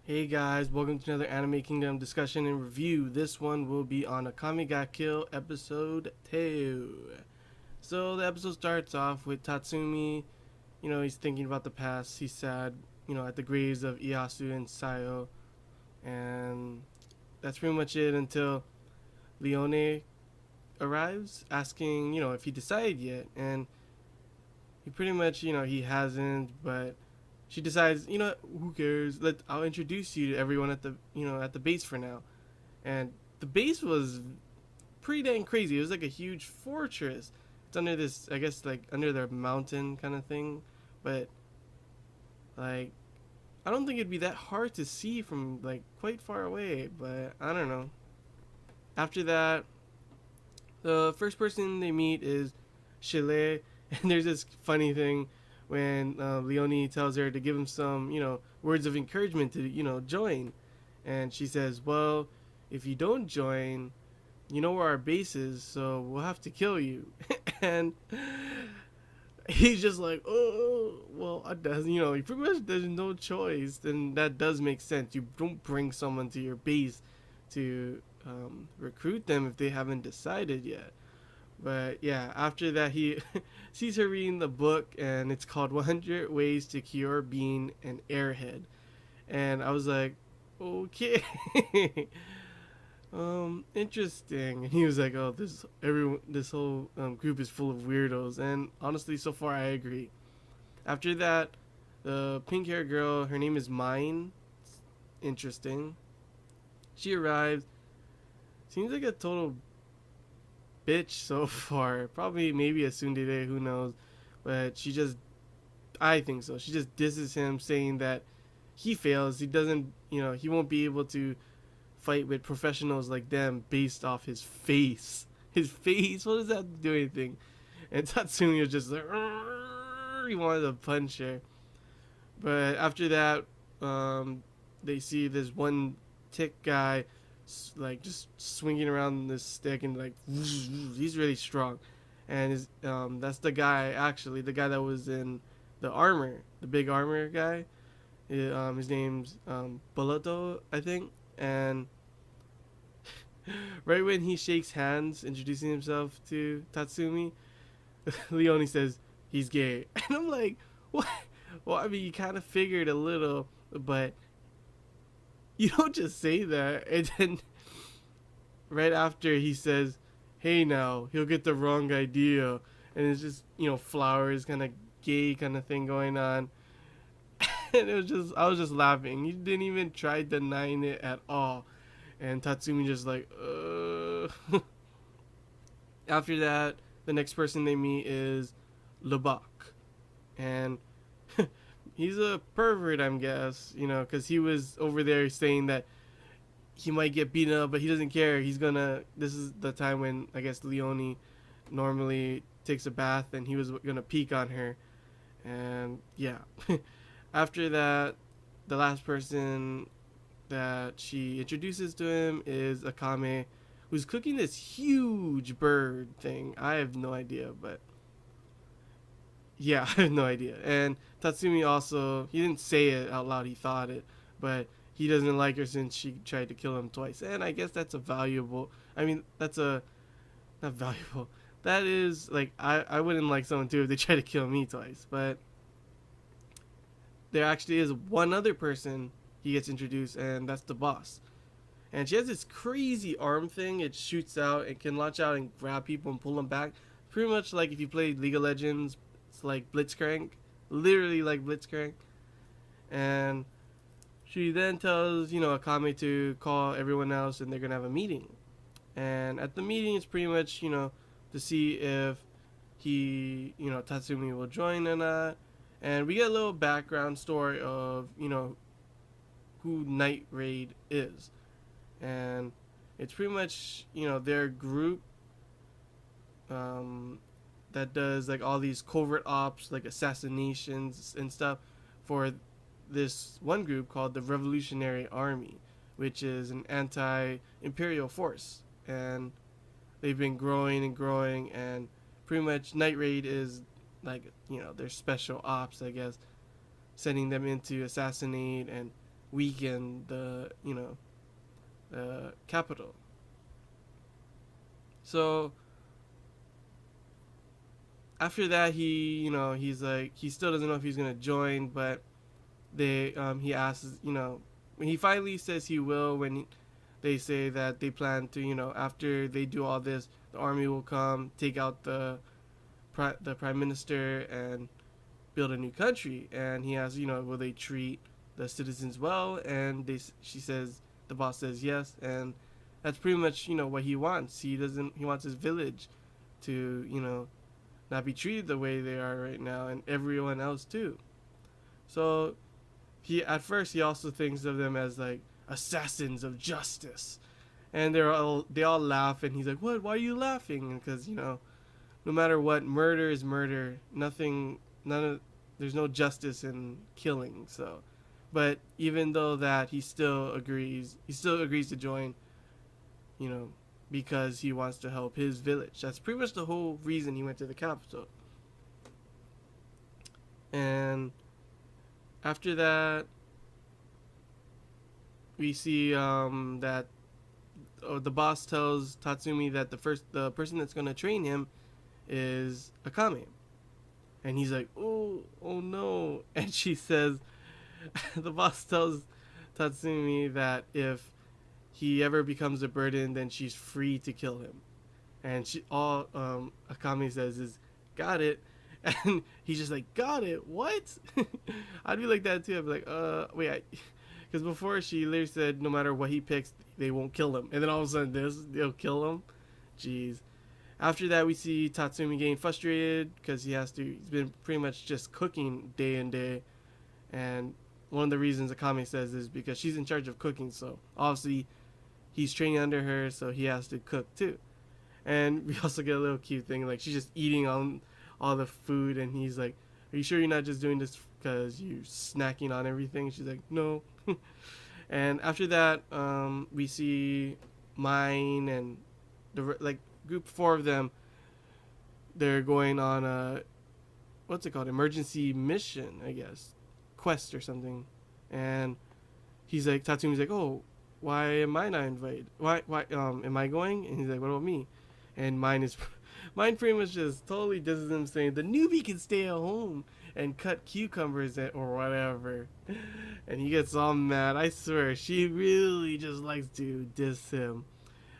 Hey guys, welcome to another Anime Kingdom discussion and review. This one will be on Akame Got Kill episode 2. So the episode starts off with Tatsumi, he's thinking about the past. He's sad, at the graves of Iyasu and Sayo. And that's pretty much it until Leone arrives asking, if he decided yet. And he pretty much, he hasn't, but she decides, who cares? I'll introduce you to everyone at the base for now. And the base was pretty dang crazy. It was like a huge fortress. It's under this, I guess, like under the mountain kind of thing, but like I don't think it'd be that hard to see from like quite far away. But I don't know. After that, the first person they meet is Chile, and there's this funny thing when Leonie tells her to give him some, words of encouragement to, join, and she says, "Well, if you don't join, you know where our base is, so we'll have to kill you." And he's just like, "Oh, well, I does, he pretty much there's no choice." And that does make sense. You don't bring someone to your base to recruit them if they haven't decided yet. But yeah, after that, he sees her reading the book, and it's called 100 Ways to Cure Being an Airhead. And I was like, okay, interesting. And he was like, oh, this whole group is full of weirdos. And honestly, so far, I agree. After that, the pink hair girl, her name is Mine. Interesting. She arrives. Seems like a total bitch so far. Probably maybe a tsundere, who knows. But I think so. She just disses him, saying that he fails. He doesn't, he won't be able to fight with professionals like them based off his face. His face, what does that have to do anything? And Tatsumi was just like, he wanted to punch her. But after that, they see this one tick guy like just swinging around this stick and like he's really strong, and that's the guy that was in the armor, the big armor guy. His name's Boloto, I think. And right when he shakes hands, introducing himself to Tatsumi, Leone says he's gay, and I'm like, what? Well, I mean, you kind of figured a little, but you don't just say that. And then right after he says, "Hey, now he'll get the wrong idea," and it's just flowers, kind of gay kind of thing going on. And I was just laughing. He didn't even try denying it at all. And Tatsumi just like, After that, the next person they meet is Lebak, and he's a pervert, I'm guess, because he was over there saying that he might get beaten up, but he doesn't care. He's gonna. This is the time when I guess Leone normally takes a bath, and he was gonna peek on her, and yeah. After that, the last person that she introduces to him is Akame, who's cooking this huge bird thing. I have no idea, but yeah, I have no idea. And Tatsumi also, he didn't say it out loud, he thought it, but he doesn't like her since she tried to kill him twice. And I guess that's a valuable, I mean, that's a, not valuable. That is, like, I wouldn't like someone too if they try to kill me twice. But there actually is one other person he gets introduced, and that's the boss. And she has this crazy arm thing. It shoots out and can launch out and grab people and pull them back. Pretty much like if you play League of Legends, it's like Blitzcrank. Literally like Blitzcrank. And she then tells, Akame to call everyone else, and they're going to have a meeting. And at the meeting, it's pretty much, to see if Tatsumi will join or not. And we get a little background story of, who Night Raid is. And it's pretty much, their group that does like all these covert ops, like assassinations and stuff, for this one group called the Revolutionary Army, which is an anti-imperial force. And they've been growing and growing, and pretty much Night Raid is like, their special ops, I guess, sending them in to assassinate and weaken the capital. So after that, he's like, he still doesn't know if he's gonna join, but he asks, he finally says he will when they say that they plan to, after they do all this, the army will come, take out the prime minister, and build a new country. And he asks, will they treat the citizens well? And she says, the boss says yes, and that's pretty much what he wants. He wants his village to not be treated the way they are right now, and everyone else too. So he also thinks of them as like assassins of justice, and they all laugh, and he's like, "What? Why are you laughing?" Because no matter what, murder is murder. None of there's no justice in killing. So, but even though that, he still agrees. He still agrees to join. You know, because he wants to help his village. That's pretty much the whole reason he went to the capital. And after that, we see that the boss tells Tatsumi that the person that's going to train him is Akame. And he's like, oh no. And she says, the boss tells Tatsumi that if he ever becomes a burden, then she's free to kill him. And all Akame says is, got it. And he's just like, got it? What? I'd be like that too. I'd be like, wait. Because before she literally said no matter what he picks, they won't kill him. And then all of a sudden they'll kill him. Jeez. After that, we see Tatsumi getting frustrated because he's been pretty much just cooking day and day. And one of the reasons Akame says is because she's in charge of cooking. So obviously he's training under her, so he has to cook too. And we also get a little cute thing, like she's just eating on all the food, and he's like, "Are you sure you're not just doing this because you're snacking on everything?" She's like, "No." And after that, we see Mine and the group 4 of them. They're going on a what's it called, emergency mission, I guess, quest or something. And he's like, Tatsumi's like, "Oh, why am I not invited? Why am I going?" And he's like, "What about me?" And Mine pretty much just totally disses him, saying the newbie can stay at home and cut cucumbers or whatever. And he gets all mad. I swear, she really just likes to diss him.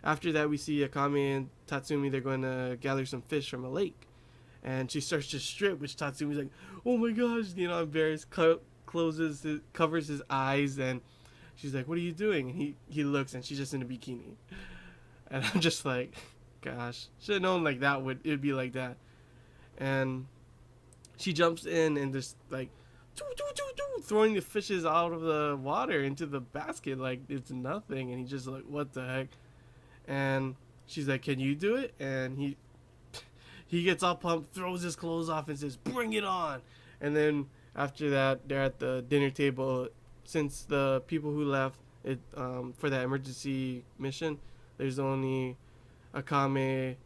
After that, we see Akame and Tatsumi. They're going to gather some fish from a lake, and she starts to strip, which Tatsumi's like, "Oh my gosh," embarrassed, covers his eyes, and she's like, "What are you doing?" And he looks, and she's just in a bikini. And I'm just like, gosh, should have known like that it'd be like that. And she jumps in and just like throwing the fishes out of the water into the basket like it's nothing. And he's just like, what the heck? And she's like, "Can you do it?" And he gets all pumped, throws his clothes off, and says, "Bring it on!" And then after that, they're at the dinner table. Since the people who left it for that emergency mission, there's only Akame,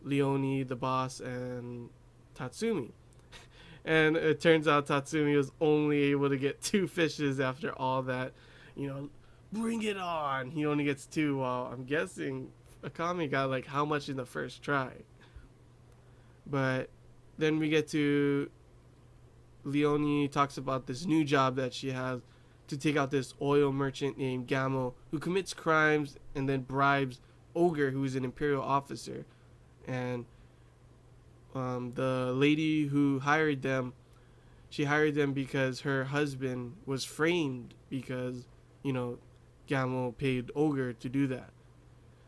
Leone, the boss, and Tatsumi. And it turns out Tatsumi was only able to get 2 fishes after all that, bring it on. He only gets 2, while I'm guessing Akame got like how much in the first try. But then we get to Leone talks about this new job that she has to take out this oil merchant named Gamo who commits crimes and then bribes Ogre, who's an imperial officer. And the lady who hired them, she hired them because her husband was framed because Gamo paid Ogre to do that.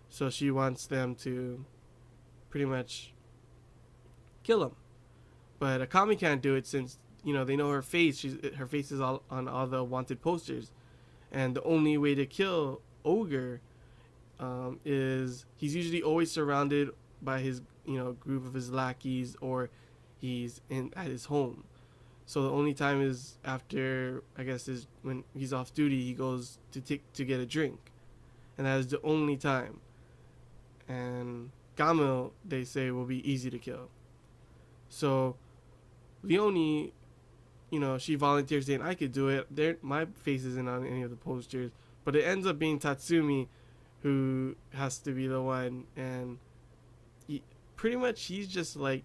So she wants them to pretty much kill him. But Akame can't do it since they know her face. Her face is all on all the wanted posters, and the only way to kill Ogre is he's usually always surrounded by his group of his lackeys, or he's at his home. So the only time is after, I guess, is when he's off duty. He goes to get a drink, and that is the only time. And Gamo, they say, will be easy to kill. So Leone, she volunteers saying I could do it. My face isn't on any of the posters, but it ends up being Tatsumi who has to be the one, and pretty much he's just like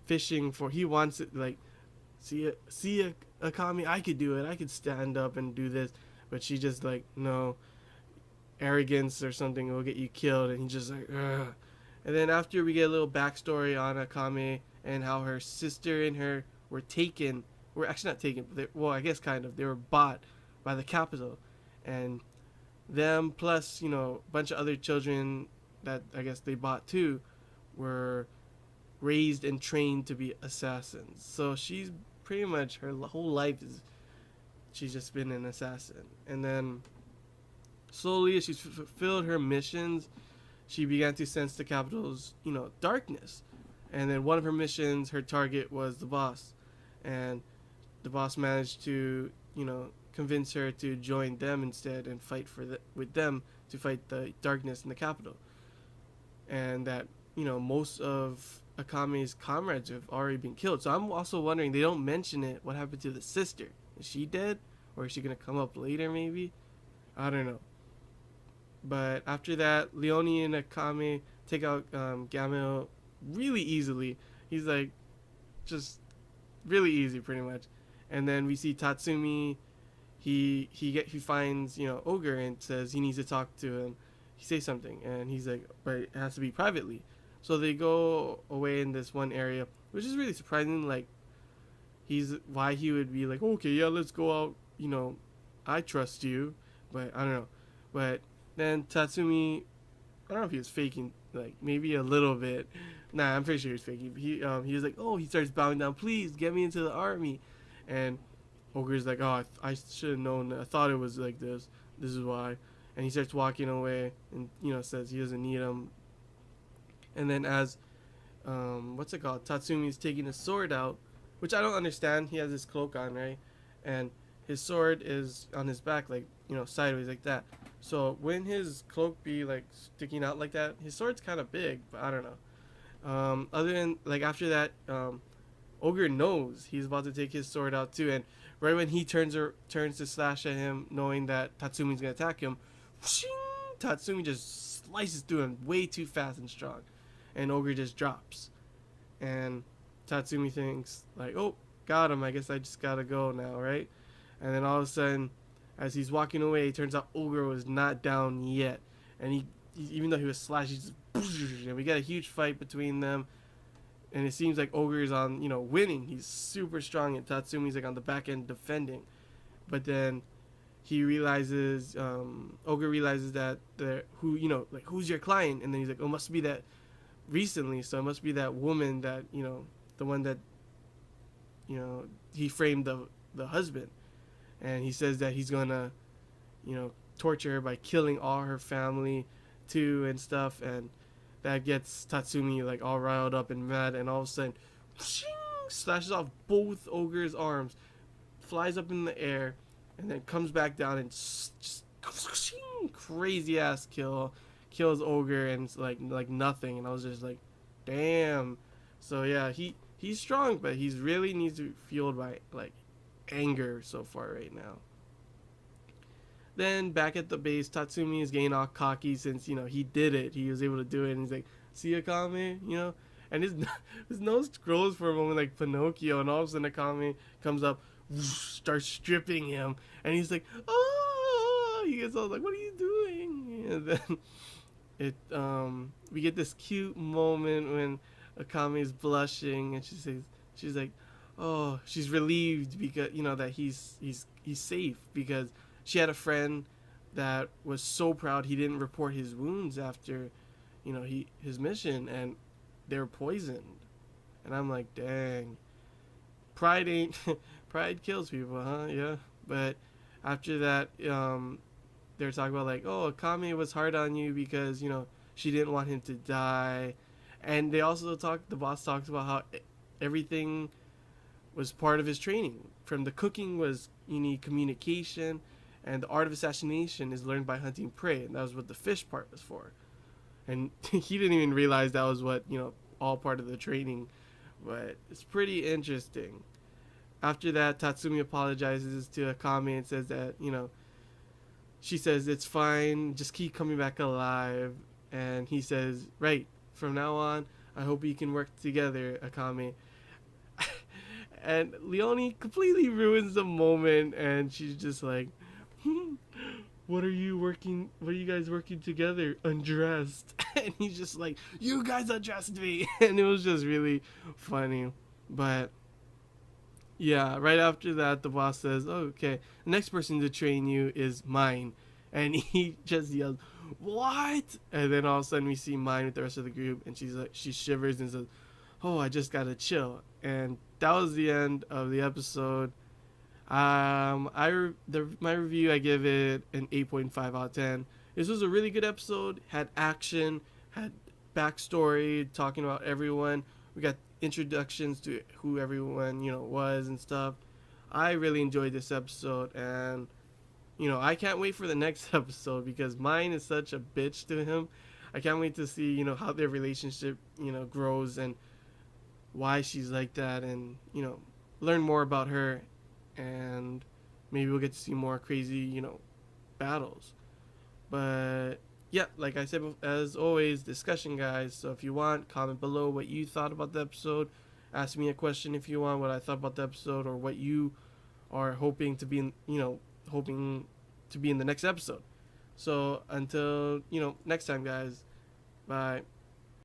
fishing for. He wants it like see Akame. I could do it. I could stand up and do this, but she just like no, arrogance or something will get you killed, and he's just like ugh. And then after we get a little backstory on Akame and how her sister and her were taken, were actually not taken, but well, I guess kind of, they were bought by the capital, and them plus a bunch of other children that I guess they bought too were raised and trained to be assassins. So she's pretty much her whole life is she's just been an assassin. And then slowly as she's fulfilled her missions, she began to sense the capital's darkness. And then one of her missions, her target was the boss, and the boss managed to convince her to join them instead and fight with them to fight the darkness in the capital. And that most of Akame's comrades have already been killed. So I'm also wondering, they don't mention it, what happened to the sister? Is she dead, or is she gonna come up later? Maybe, I don't know. But after that, Leone and Akame take out Gameo really easily. He's like just really easy, pretty much. And then we see Tatsumi. He finds Ogre and says he needs to talk to him. He says something, and he's like, but it has to be privately. So they go away in this one area, which is really surprising. Like, why he would be like, okay, yeah, let's go out. I trust you, but I don't know. But then Tatsumi, I don't know if he was faking, like maybe a little bit. Nah, I'm pretty sure he was faking. He was like, oh, he starts bowing down, please get me into the army, and Ogre's like, oh, I should have known. I thought it was like this. This is why. And he starts walking away, and says he doesn't need him. And then as what's it called? Tatsumi's taking his sword out, which I don't understand. He has his cloak on, right? And his sword is on his back, like sideways like that. So when his cloak be like sticking out like that, his sword's kind of big, but I don't know. Other than like after that, Ogre knows he's about to take his sword out too, and right when he turns to slash at him, knowing that Tatsumi's gonna attack him, Tatsumi just slices through him way too fast and strong, and Ogre just drops. And Tatsumi thinks like, oh, got him. I guess I just gotta go now, right? And then all of a sudden, as he's walking away, it turns out Ogre was not down yet, and he even though he was slashed, he just and we got a huge fight between them. And it seems like Ogre is on, winning. He's super strong, and Tatsumi's like on the back end defending. But then he realizes, Ogre realizes that who's your client? And then he's like, oh, must be that recently. So it must be that woman that, the one that, he framed the husband. And he says that he's gonna, torture her by killing all her family too and stuff. And that gets Tatsumi like all riled up and mad, and all of a sudden, slashes off both Ogre's arms, flies up in the air, and then comes back down and just crazy ass kills Ogre, and it's like nothing. And I was just like, damn. So yeah, he's strong, but he's really needs to be fueled by like anger so far right now. Then back at the base, Tatsumi is getting all cocky since he did it. He was able to do it, and he's like, "See, Akame," and his his nose grows for a moment like Pinocchio, and all of a sudden Akame comes up, starts stripping him, and he's like, "Oh!" He gets all like, "What are you doing?" And then we get this cute moment when Akame is blushing, and she's like, "Oh," she's relieved because that he's safe, because she had a friend that was so proud he didn't report his wounds after, his mission, and they were poisoned. And I'm like, dang, pride ain't pride kills people, huh? Yeah. But after that, they're talking about like, oh, Akame was hard on you because she didn't want him to die, and they also the boss talks about how everything was part of his training. From the cooking was you need communication, and the art of assassination is learned by hunting prey, and that was what the fish part was for. And he didn't even realize that was what all part of the training, but it's pretty interesting. After that, Tatsumi apologizes to Akame and says that, she says it's fine, just keep coming back alive. And he says, right, from now on, I hope we can work together, Akame. And Leonie completely ruins the moment, and she's just like, what are you working? What are you guys working together? Undressed. And he's just like, you guys undressed me. And it was just really funny. But yeah, right after that, the boss says, oh, okay, the next person to train you is mine. And he just yells, what? And then all of a sudden we see mine with the rest of the group, and she's like, she shivers and says, oh, I just gotta chill. And that was the end of the episode. My review, I give it an 8.5 out of 10. This was a really good episode. Had action, had backstory, talking about everyone. We got introductions to who everyone was and stuff. I really enjoyed this episode, and I can't wait for the next episode because mine is such a bitch to him. I can't wait to see how their relationship grows and why she's like that, and learn more about her, and maybe we'll get to see more crazy battles. But yeah, like I said, as always, discussion, guys. So if you want, comment below what you thought about the episode. Ask me a question if you want, what I thought about the episode, or what you are hoping to be in the next episode. So until next time, guys. Bye.